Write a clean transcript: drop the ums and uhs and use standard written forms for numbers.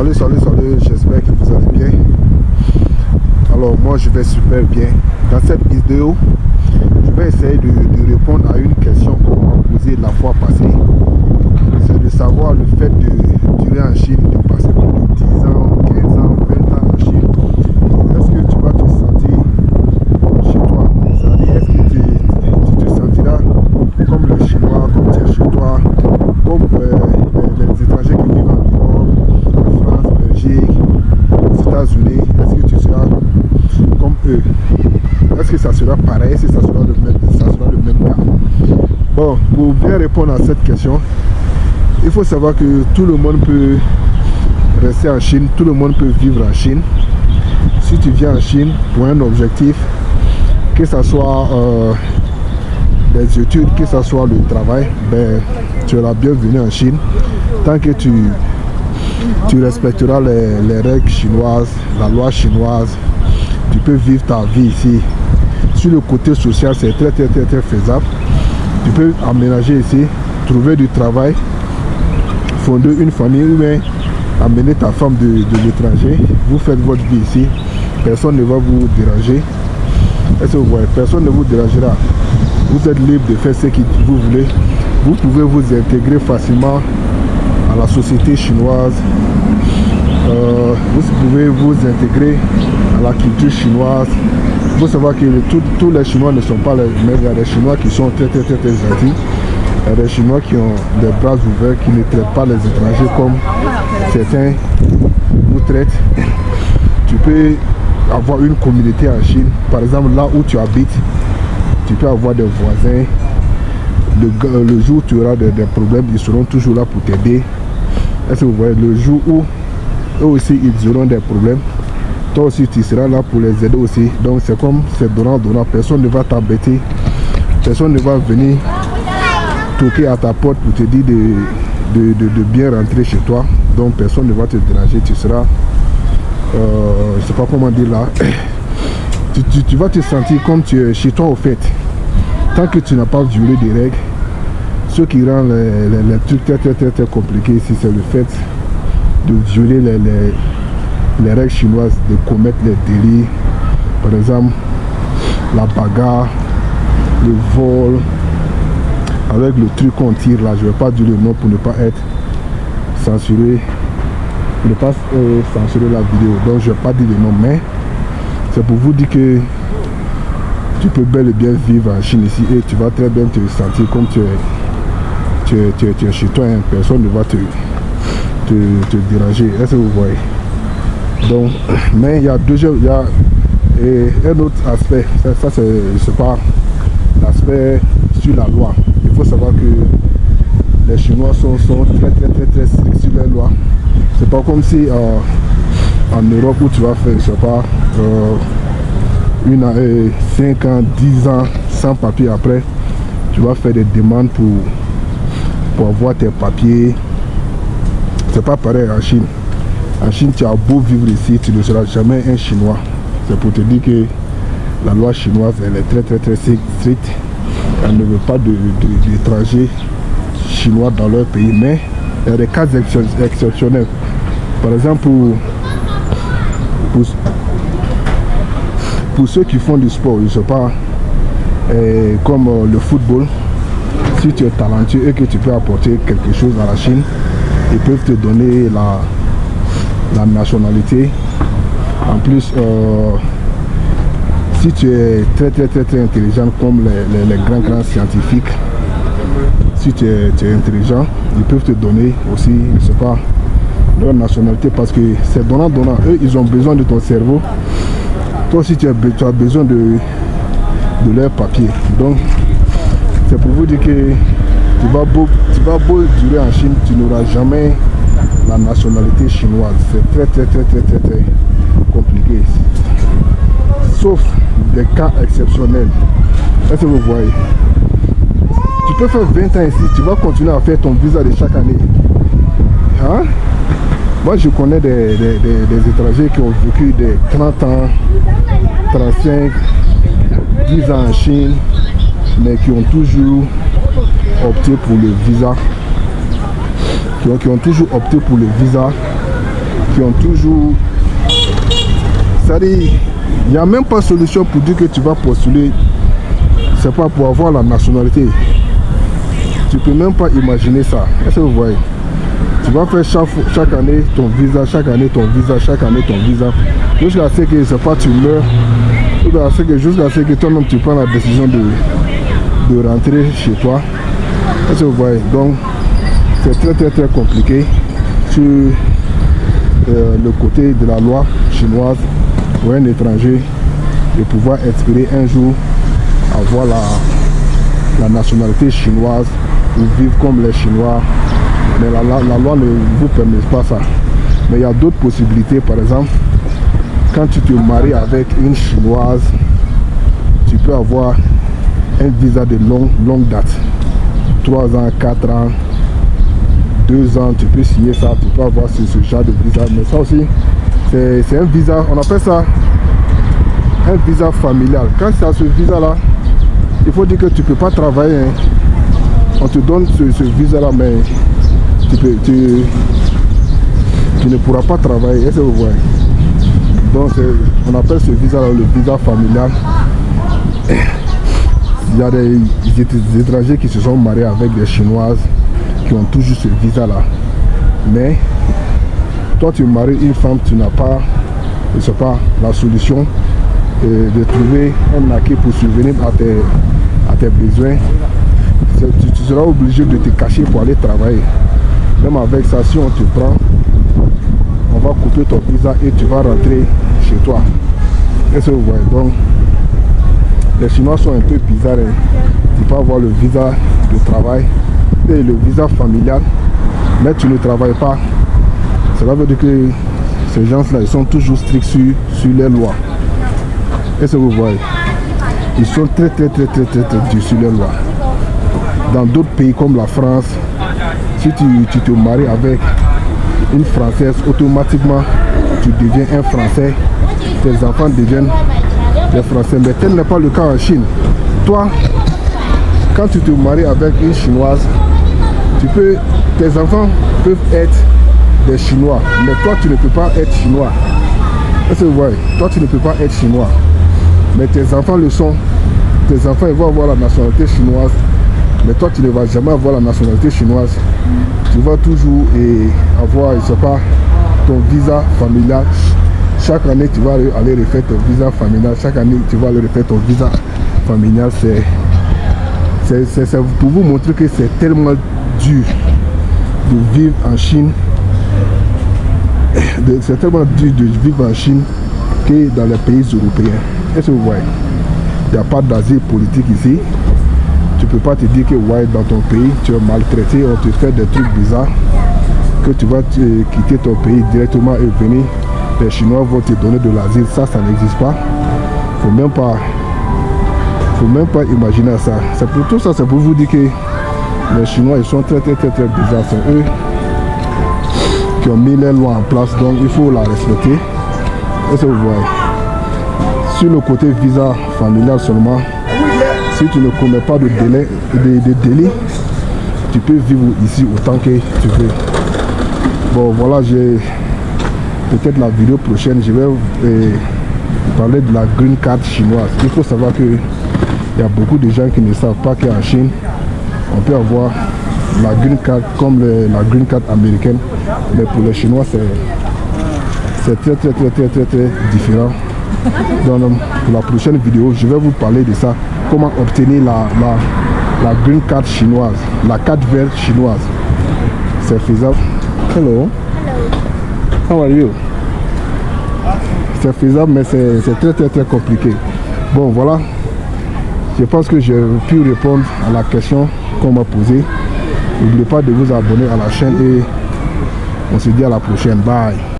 Salut, j'espère que vous allez bien. Alors moi je vais super bien. Dans cette vidéo, je vais essayer de répondre à une question qu'on m'a posée la fois passée. C'est de savoir le fait de durer en Chine, de passer plus de 10 ans, 15 ans, 20 ans en Chine. Est-ce que tu vas te sentir chez toi? C'est-à-dire, est-ce que tu te sentiras comme le Chinois, comme tu es chez toi, comme les étrangers qui vivent en Europe, en France, Belgique, aux États-Unis? Est-ce que tu seras comme eux? Est-ce que ça sera pareil? Est-ce que ça sera le même cas? Bon, pour bien répondre à cette question, il faut savoir que tout le monde peut rester en Chine, tout le monde peut vivre en Chine. Si tu viens en Chine pour un objectif, que ce soit des études, que ce soit le travail, ben, tu seras bienvenu en Chine. Tant que tu respecteras les règles chinoises, la loi chinoise, tu peux vivre ta vie ici. Sur le côté social, c'est très faisable. Tu peux aménager ici, trouver du travail, fonder une famille ou bien amener ta femme de l'étranger. Vous faites votre vie ici, personne ne va vous déranger. Est-ce que vous voyez? Personne ne vous dérangera. Vous êtes libre de faire ce que vous voulez. Vous pouvez vous intégrer facilement à la société chinoise. Vous pouvez vous intégrer à la culture chinoise. Il faut savoir que tous les Chinois ne sont pas les mêmes. Il y a des Chinois qui sont très gentils. Il y a des Chinois qui ont des bras ouverts, qui ne traitent pas les étrangers comme certains nous traitent. Tu peux avoir une communauté en Chine. Par exemple, là où tu habites, tu peux avoir des voisins. Le jour où tu auras des problèmes, ils seront toujours là pour t'aider. Est-ce que vous voyez? Le jour où eux aussi ils auront des problèmes, toi aussi tu seras là pour les aider aussi. Donc c'est comme c'est donnant. Personne ne va t'embêter, personne ne va venir toquer à ta porte pour te dire de bien rentrer chez toi. Donc personne ne va te déranger. Tu seras je sais pas comment dire là, tu vas te sentir comme tu es chez toi au fait. Tant que tu n'as pas violé des règles, ce qui rend les trucs très compliqués ici, c'est le fait de violer les règles chinoises, de commettre les délits. Par exemple, la bagarre, le vol, avec le truc qu'on tire là, je ne vais pas dire le nom pour ne pas être censuré, pour ne pas censurer la vidéo, donc je ne vais pas dire le nom, mais c'est pour vous dire que tu peux bel et bien vivre en Chine ici et tu vas très bien te sentir comme tu es chez toi, hein. Personne ne va te déranger. Est-ce que vous voyez? Donc, mais il y a un autre aspect. Ça c'est pas l'aspect sur la loi. Il faut savoir que les Chinois sont très stricts sur les lois. C'est pas comme si en Europe où tu vas faire, je sais pas, 5 ans, 10 ans sans papier, après tu vas faire des demandes pour avoir tes papiers. C'est pas pareil en Chine. En Chine, tu as beau vivre ici, tu ne seras jamais un Chinois. C'est pour te dire que la loi chinoise, elle est très stricte. Elle ne veut pas d'étrangers chinois dans leur pays, mais il y a des cas exceptionnels. Par exemple, pour ceux qui font du sport, je ne sais pas, comme le football, si tu es talentueux et que tu peux apporter quelque chose à la Chine, ils peuvent te donner la nationalité. En plus, si tu es très intelligent comme les grands scientifiques, si tu es intelligent, ils peuvent te donner aussi, je ne sais pas, leur nationalité, parce que c'est donnant. Eux, ils ont besoin de ton cerveau. Toi aussi, tu as besoin de leur papier. Donc, c'est pour vous dire que tu vas beau durer en Chine, tu n'auras jamais la nationalité chinoise. C'est très compliqué. Sauf des cas exceptionnels. Est-ce que vous voyez? Tu peux faire 20 ans ici, tu vas continuer à faire ton visa de chaque année. Hein? Moi, je connais des étrangers qui ont vécu des 30 ans, 35, 10 ans en Chine, mais qui ont toujours opté pour le visa. Qui ont toujours opté pour le visa qui ont toujours... C'est-à-dire, il n'y a même pas de solution pour dire que tu vas postuler, c'est pas pour avoir la nationalité. Tu peux même pas imaginer ça. Est-ce que vous voyez? Tu vas faire chaque année ton visa, chaque année ton visa, chaque année ton visa, jusqu'à ce que c'est pas tu meurs, jusqu'à ce que toi-même tu prends la décision de rentrer chez toi. Est-ce que vous voyez? Donc c'est très compliqué sur le côté de la loi chinoise pour un étranger de pouvoir espérer un jour avoir la nationalité chinoise ou vivre comme les Chinois. Mais la loi ne vous permet pas ça. Mais il y a d'autres possibilités. Par exemple, quand tu te maries avec une Chinoise, tu peux avoir un visa de longue date. 3 ans, 4 ans, 2 ans, tu peux signer ça. Tu peux avoir ce genre de visa. Mais ça aussi, c'est un visa, on appelle ça un visa familial. Quand c'est à ce visa-là, il faut dire que tu ne peux pas travailler. On te donne ce visa-là, mais tu ne pourras pas travailler. Est-ce que vous voyez? Donc on appelle ce visa-là le visa familial. Il y a des étrangers qui se sont mariés avec des Chinoises qui ont toujours ce visa-là. Mais toi tu maries une femme, tu n'as pas, je sais pas, la solution de trouver un acquis pour subvenir à tes besoins. Tu seras obligé de te cacher pour aller travailler. Même avec ça, si on te prend, on va couper ton visa et tu vas rentrer chez toi. Est-ce que vous voyez? Donc, les Chinois sont un peu bizarres. Tu peux avoir le visa de travail et le visa familial, mais tu ne travailles pas. Cela veut dire que ces gens-là, ils sont toujours stricts sur les lois. Est-ce que vous voyez? Ils sont très durs sur les lois. Dans d'autres pays comme la France, si tu te maries avec une Française, automatiquement tu deviens un Français, tes enfants deviennent des Français. Mais tel n'est pas le cas en Chine. Toi, quand tu te maries avec une Chinoise, tes enfants peuvent être des Chinois, mais toi tu ne peux pas être Chinois. Est-ce que vous voyez? Toi tu ne peux pas être Chinois, mais tes enfants le sont. Tes enfants ils vont avoir la nationalité chinoise, mais toi tu ne vas jamais avoir la nationalité chinoise. Tu vas toujours avoir, je sais pas, ton visa familial. Chaque année tu vas aller refaire ton visa familial. Chaque année tu vas aller refaire ton visa familial. C'est pour vous montrer que c'est tellement dur de vivre en Chine. C'est tellement dur de vivre en Chine que dans les pays européens. Est-ce que vous voyez? Il n'y a pas d'asile politique ici. Tu ne peux pas te dire que ouais, dans ton pays tu es maltraité, on te fait des trucs bizarres, que tu vas quitter ton pays directement et venir, les Chinois vont te donner de l'asile. Ça n'existe pas. Faut même pas imaginer ça. C'est pour tout ça, c'est pour vous dire que les Chinois ils sont très bizarres. C'est eux qui ont mis les lois en place, donc il faut la respecter. Est-ce que vous voyez? Sur le côté visa familial seulement, si tu ne commets pas de délit, tu peux vivre ici autant que tu veux. Bon voilà, j'ai peut-être la vidéo prochaine, je vais parler de la green card chinoise. Il faut savoir que il y a beaucoup de gens qui ne savent pas qu'en Chine, on peut avoir la green card comme la green card américaine, mais pour les Chinois c'est très différent. Donc pour la prochaine vidéo, je vais vous parler de ça, comment obtenir la green card chinoise, la carte verte chinoise. C'est faisable. Hello. How are you? C'est faisable, mais c'est très compliqué. Bon voilà, je pense que j'ai pu répondre à la question qu'on m'a posée. N'oubliez pas de vous abonner à la chaîne et on se dit à la prochaine. Bye.